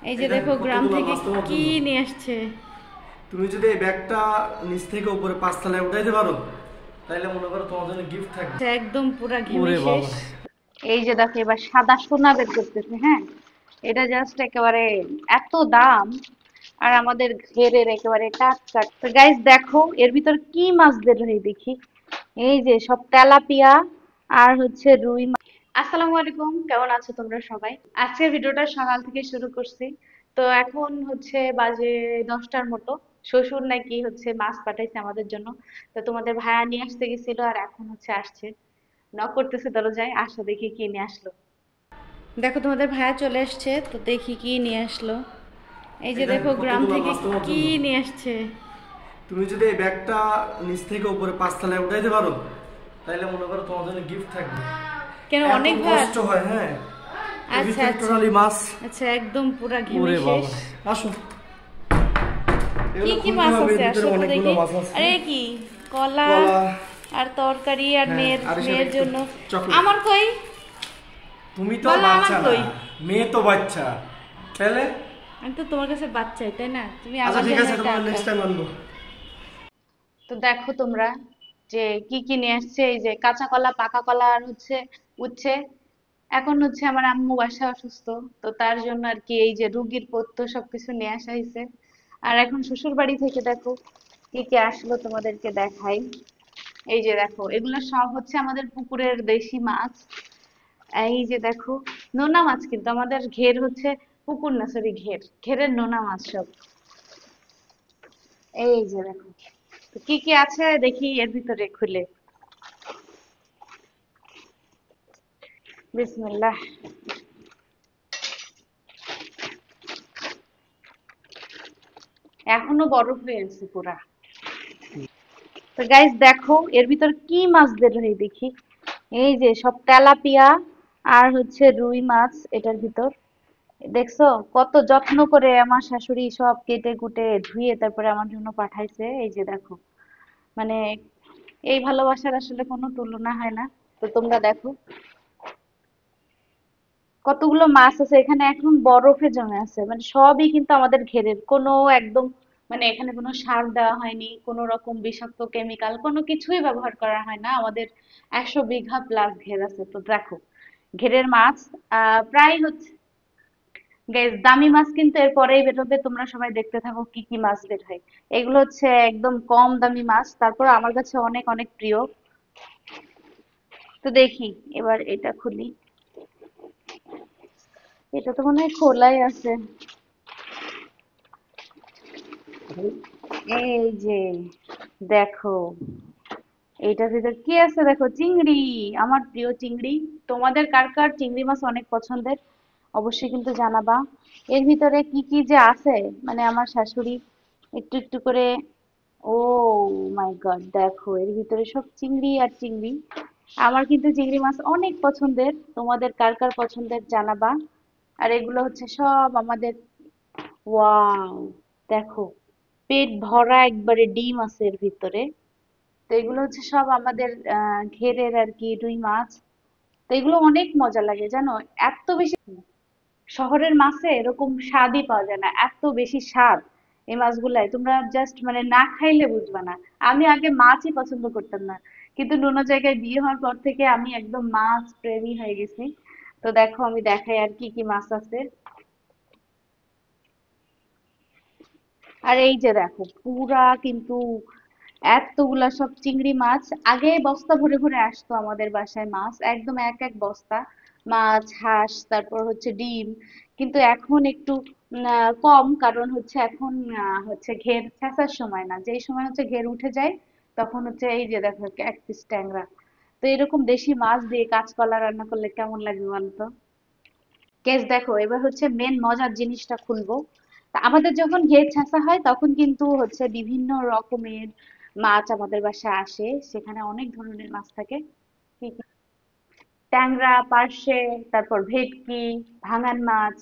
এই যে দেখো গ্রাম থেকে কি নিয়ে আসছে। তুমি যদি এই ব্যাগটা নিচ থেকে উপরে 5 তলায় উঠাইতে পারো তাহলে মনে করো তোমার জন্য গিফট থাকবে। একদম পুরা ঘেমে ওরে শেষ। বাবা, এই যে দেখো এবার সাদা সোনা বের করতেছে। হ্যাঁ, এটা জাস্ট একেবারে এত দাম। আর আমাদের ঘেরের একেবারে টাটকা। তো গাইস দেখো এর ভিতর কি মাছ বের হয় দেখি। এই যে সব তেলাপিয়া আর হচ্ছে রুই মাছ। আসসালামু আলাইকুম, কেমন আছো তোমরা সবাই? আজকের ভিডিওটা সকাল থেকে শুরু করছি। তো এখন হচ্ছে বাজে 10টার মতো। শ্বশুর নাকি হচ্ছে মাছ পাঠাইছে আমাদের জন্য। তো তোমাদের ভাইয়া নিয়ে আসতে গেছিল আর এখন হচ্ছে আসছে। নক করতেছে দরজায়, আসো দেখি কি নিয়ে আসলো। দেখো তোমাদের ভাইয়া চলে আসছে, তো দেখি কি নিয়ে আসলো। এই যে এটা দেখো গ্রাম কতগুলো থেকে মাছ তোমার কি জন্য। নিয়ে আসছে। তুমি যদি এই ব্যাগটা নিচ থেকে উপরে 5 তলায় উঠাইতে পারো তাহলে মনে করো তোমার জন্য গিফট থাকবে। কেন এত অনেক ভার? কষ্ট হয়, হ্যাঁ। এর আচ্ছা ভিতরে আচ্ছা টোটালি মাছ। আচ্ছা, একদম পুরা ঘেমে ওরে শেষ। বাবা, আসো। কি এগুলো কি খুলতে মাছ হবে, আছে এর ভিতরে আসো তো অনেকগুলো দেখি। মাছ আছে। আরে কি কলা কলা, আর তরকারি আর হ্যাঁ, মেয়ের আর এর সাথে মেয়ের একটু জন্য। চকলেট। আমার কই? তুমি তো বলো আমার বাচ্চা না, কই? মেয়ে তো বাচ্চা, তাহলে আমি তো তোমার কাছে বাচ্চাই, তাই না? তুমি আচ্ছা আমার ঠিক জন্য আছে, এটা তোমার আনবা। নেক্সট টাইম আনবো। তো দেখো তোমরা যে কি কি নিয়ে আসছে। এই যে কাঁচা কলা, পাকা কলা আর হচ্ছে উচ্ছে। এখন হচ্ছে আমার আম্মু বাসা অসুস্থ, তো তার জন্য আর কি এই যে রুগীর পথ্য সবকিছু নিয়ে আসা হয়েছে। আর এখন শ্বশুর বাড়ি থেকে দেখো কি কি আসলো তোমাদেরকে দেখাই। এই যে দেখো এগুলো সব হচ্ছে আমাদের পুকুরের দেশি মাছ। এই যে দেখো নোনা মাছ, কিন্তু আমাদের ঘের হচ্ছে পুকুর না, সরি ঘেরের নোনা মাছ সব। এই যে দেখো তো কি কি আছে দেখি এর ভিতরে খুলে। বিসমিল্লাহ। এখনো বরফ হয়ে আছে পুরা। তো গাইস দেখো এর ভিতর কি মাছ বের হয় দেখি। এই যে সব তেলাপিয়া আর হচ্ছে রুই মাছ এটার ভিতর। দেখছো কত যত্ন করে আমার শাশুড়ি সব কেটে কুটে ধুয়ে তারপরে আমার জন্য পাঠাইছে। এই যে দেখো, মানে এই ভালোবাসার আসলে কোনো তুলনা হয় না। তো তোমরা দেখো কতগুলো মাছ আছে এখানে, এখন বরফে জমে আছে। মানে সবই কিন্তু আমাদের ঘেরের, কোনো একদম মানে এখানে কোনো সার দেওয়া হয়নি, কোনো রকম বিষাক্ত কেমিক্যাল কোনো কিছুই ব্যবহার করা হয় না। আমাদের 100 বিঘা প্লাস ঘের আছে। তো দেখো ঘেরের মাছ প্রায় হচ্ছে গাইস দামি মাছ কিন্তু এরপরেই বেরোবে। তোমরা সবাই দেখতে থাকো কি কি মাছ বের হয়। এগুলো হচ্ছে একদম কম দামি মাছ, তারপর আমার কাছে অনেক অনেক প্রিয়। তো দেখি এবার এটা খুলি। এটা তো মনে হয় খোলাই আছে। এই যে দেখো এইটার ভিতর কি আছে দেখো, চিংড়ি। আমার প্রিয় চিংড়ি। তোমাদের কার কার চিংড়ি মাছ অনেক পছন্দের অবশ্যই কিন্তু জানাবা। এর ভিতরে কি কি যে আছে, মানে আমার শাশুড়ি একটু একটু করে। ও মাই গড, দেখো এর ভিতরে সব চিংড়ি আর চিংড়ি। আমার কিন্তু চিংড়ি মাছ অনেক পছন্দের, তোমাদের কার কার পছন্দের জানাবা। আর এগুলো হচ্ছে সব আমাদের। ওয়াও, দেখো পেট ভরা একবারে ডিম আছে এর ভিতরে। তো এগুলো হচ্ছে সব আমাদের ঘেরের আর কি রুই মাছ। তো এগুলো অনেক মজা লাগে জানো, এত বেশি। শহরের মাছে এরকম স্বাদই পাওয়া যায় না, এত বেশি স্বাদ এই মাছগুলাই। তোমরা জাস্ট মানে না খাইলে বুঝবা না। আমি আগে মাছই পছন্দ করতাম না, কিন্তু অন্য জায়গায় বিয়ে হওয়ার পর থেকে আমি একদম মাছ প্রেমী হয়ে গেছি। তো দেখো আমি দেখাই আর কি কি মাছ আছে। আর এই যে দেখো পুরা কিন্তু এতগুলা সব চিংড়ি মাছ। আগে বস্তা ভরে ভরে আসতো আমাদের বাসায় মাছ, একদম এক এক বস্তা মাছ, হাঁস, তারপর হচ্ছে ডিম। কিন্তু এখন একটু কম, কারণ হচ্ছে এখন হচ্ছে ঘের ছেঁচার সময় না, যেই সময় হচ্ছে ঘের উঠে যায় তখন হচ্ছে এই যে দেখো এক পিস ট্যাংরা। তো এরকম দেশি মাছ দিয়ে কাঁচকলা রান্না করলে কেমন লাগবে বলতো? কেস দেখো এবার হচ্ছে মেন মজার জিনিসটা খুলবো। তা আমাদের যখন ঘের ছেঁচা হয় তখন কিন্তু হচ্ছে বিভিন্ন রকমের মাছ আমাদের বাসায় আসে, সেখানে অনেক ধরনের মাছ থাকে। কি কি? ট্যাংরা, পার্শে, তারপর ভেটকি, ভাঙান মাছ,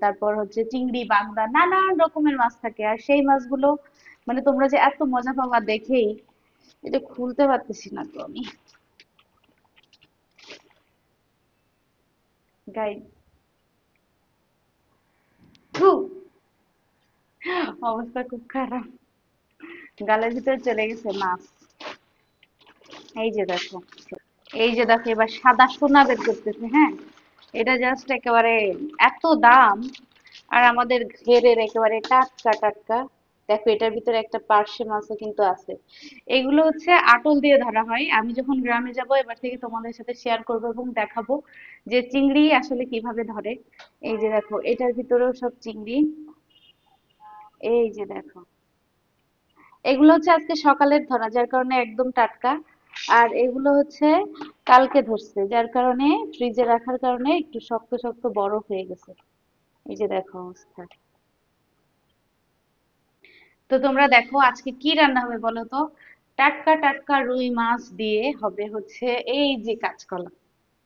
তারপর হচ্ছে চিংড়ি, বাগদা, নানান রকমের মাছ থাকে। আর সেই মাছগুলো মানে তোমরা যে এত মজা পাবা দেখেই, এটা খুলতে পারতেছি না তো আমি। গাই অবস্থা খুব খারাপ, গালের ভিতরে চলে গেছে মাছ। এই যে দেখো, এই যে দেখো এবার সাদা সোনা বের করতেছে, হ্যাঁ। এটা জাস্ট একেবারে এত দাম, আর আমাদের ঘেরের একেবারে টাটকা টাটকা। দেখো এটার ভিতরে একটা পার্শে মাছও কিন্তু আছে। এগুলো হচ্ছে আটল দিয়ে ধরা হয়। আমি যখন গ্রামে যাব এবার থেকে তোমাদের সাথে শেয়ার করবো এবং দেখাবো যে চিংড়ি আসলে কিভাবে ধরে। এই যে দেখো এটার ভিতরেও সব চিংড়ি। এই যে দেখো, এগুলো হচ্ছে আজকে সকালের ধরা, যার কারণে একদম টাটকা। আর এগুলো হচ্ছে কালকে ধরছে, যার কারণে ফ্রিজে রাখার কারণে একটু শক্ত শক্ত বরফ হয়ে গেছে। এই যে দেখো অবস্থা। তো তোমরা দেখো আজকে কি রান্না হবে বলো তো। টাটকা টাটকা রুই মাছ দিয়ে হবে হচ্ছে এই যে কাঁচকলা।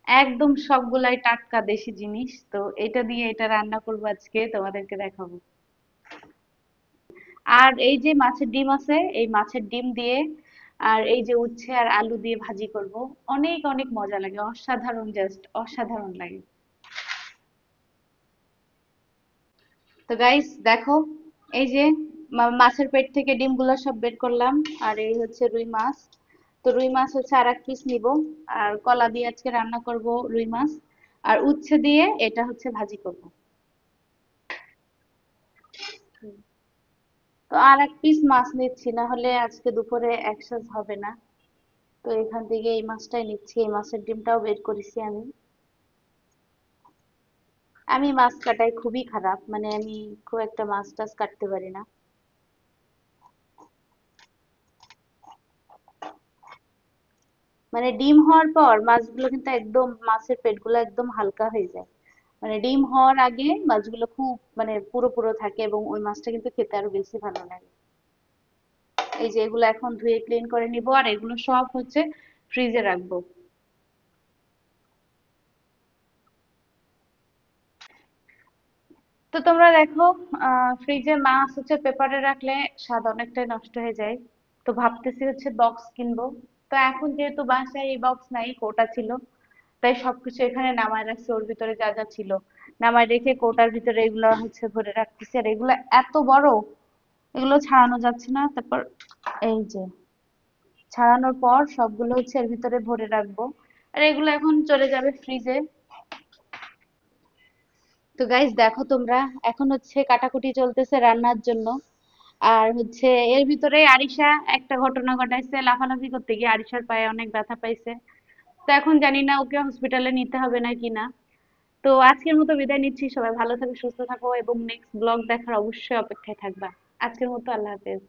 একদম সবগুলাই টাটকা দেশি জিনিস, তো এটা দিয়ে এটা রান্না করবো আজকে, তোমাদেরকে দেখাবো। আর এই যে মাছের ডিম আছে, এই মাছের ডিম দিয়ে আর এই যে উচ্ছে আর আলু দিয়ে ভাজি করব। অনেক অনেক মজা লাগে, অসাধারণ, জাস্ট অসাধারণ লাগে। তো গাইস দেখো, এই যে মাছের পেট থেকে ডিমগুলো সব বের করলাম। আর এই হচ্ছে রুই মাছ। তো রুই মাছ হচ্ছে আর এক পিস নিব। আর কলা দিয়ে আজকে রান্না করব রুই মাছ। আর উচ্ছে দিয়ে এটা হচ্ছে ভাজি করব। তো আর এক পিস মাছ নিচ্ছি, না হলে আজকে দুপুরে একসাথে হবে না। তো এখান থেকে এই মাছটাই নিচ্ছি, এই মাছের ডিমটাও বের করেছি আমি। আমি মাছ কাটায় খুবই খারাপ, মানে আমি খুব একটা মাছ টাছ কাটতে পারি না। মানে ডিম হওয়ার পর মাছগুলো কিন্তু একদম, মাছের পেটগুলো একদম হালকা হয়ে যায়। মানে ডিম হওয়ার আগে মাছগুলো খুব মানে পুরো পুরো থাকে, এবং ওই মাছটা কিন্তু খেতে আরো বেশি ভালো লাগে। এই যে এগুলো এখন ধুয়ে ক্লিন করে নিব, আর এগুলো সব হচ্ছে ফ্রিজে রাখবো। তো তোমরা দেখো, ফ্রিজে মাছ হচ্ছে পেপারে রাখলে স্বাদ অনেকটাই নষ্ট হয়ে যায়। তো ভাবতেছি হচ্ছে বক্স কিনবো। তো এখন যেহেতু বাসায় এই বক্স নাই, কোটা ছিল, তাই সবকিছু এখানে নামায় রাখছি, ওর ভিতরে যা যা ছিল নামায় রেখে কোটার ভিতরে এগুলো হচ্ছে ভরে রাখতেছি। আর এগুলো এত বড়, এগুলো ছাড়ানো যাচ্ছে না। তারপর এই যে ছাড়ানোর পর সবগুলো হচ্ছে এর ভিতরে ভরে রাখবো। আর এগুলো এখন চলে যাবে ফ্রিজে। তো গাইস দেখো তোমরা, এখন হচ্ছে কাটাকুটি চলতেছে রান্নার জন্য। আর হচ্ছে এর ভিতরে আরিশা একটা ঘটনা ঘটাইছে, লাফালাফি করতে গিয়ে আরিশার পায়ে অনেক ব্যথা পাইছে। তো এখন জানি না ওকে হসপিটালে নিতে হবে না কিনা। তো আজকের মতো বিদায় নিচ্ছি, সবাই ভালো থাকো, সুস্থ থাকো এবং নেক্সট ব্লগ দেখার অবশ্যই অপেক্ষায় থাকবা। আজকের মতো আল্লাহ হাফেজ।